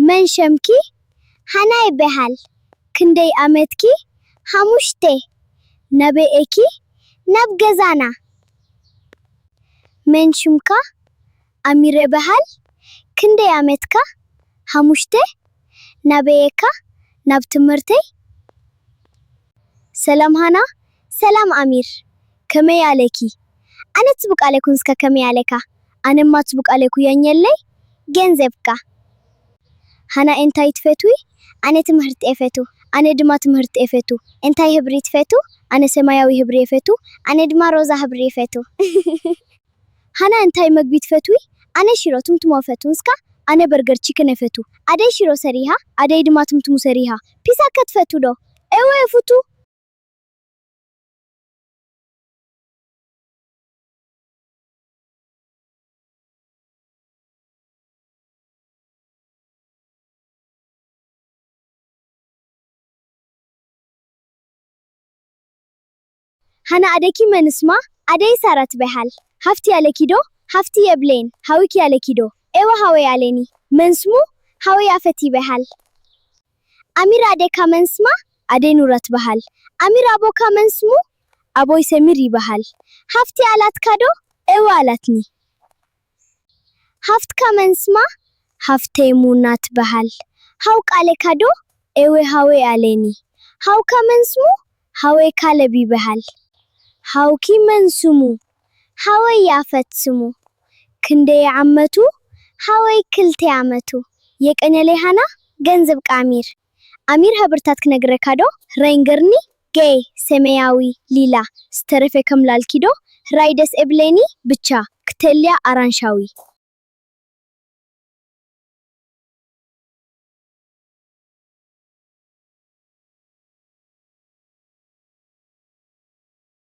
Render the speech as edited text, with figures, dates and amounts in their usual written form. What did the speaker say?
መንሸምኪ ሃናይ በሃል ክንደይ አመትኪ ሐሙሽቴ ነበኤኪ ናብ ገዛና መንሽምካ አሚረ በሃል ክንደይ አመትካ ሐሙሽቴ ነበኤካ ናብ ትምህርተይ ሰላም ሃና ሰላም አሚር ከመይ አለኪ አነ ጽቡቅ አለኩን እስከ ከመይ አለካ አነማ ጽቡቅ አለኩ ያኘለይ ገንዘብካ ሃና እንታይ ትፈቱይ አነ ትምህርት ኤፈቱ አነ ድማ ትምህርት ኤፈቱ እንታይ ህብሪ ትፈቱ አነ ሰማያዊ ህብሪ ኤፈቱ አነ ድማ ሮዛ ህብሪ ኤፈቱ ሃና እንታይ መግቢ ትፈቱይ አነ ሽሮ ቱምቱም ኤፈቱን እስከ አነ በርገር ቺክን ኤፈቱ አደይ ሽሮ ሰሪሃ አደይ ድማ ቱምቱም ሰሪሃ ፒሳ ከተፈቱ ዶ ኤወ ኤፈቱ ሃና አደኪ መንስማ አደይ ሳራት በሃል ሀፍቲ ያለኪዶ ሀፍቲ የብሌን ሀዊኪ ያለኪዶ ኤዋ ሀዌ ያለኒ መንስሙ ሀዌ አፈቲ በሃል አሚር አደካ መንስማ አደይ ኑረት በሃል አሚር አቦካ መንስሙ አቦይ ሰሚር ይበሃል ሀፍቲ አላት ካዶ ኤዋ አላትኒ ሀፍት ከመንስማ ሀፍቴ ሙናት በሃል ሀው ቃለ ካዶ ኤዌ ሀዌ ያለኒ ሀው ከመንስሙ ሀዌ ካለቢ በሃል ሀውኪ መንስሙ ሀወይ ያፈትስሙ ክንደይ ዓመቱ ሀወይ ክልቴ ዓመቱ የቀነለ ሃና ገንዘብ ቃሚር አሚር ህብርታት ክነግረካዶ ሬንገርኒ ጌ ሰማያዊ ሊላ ስተረፈ ከምላልኪዶ ራይደስ ኤብሌኒ ብቻ ክተልያ አራንሻዊ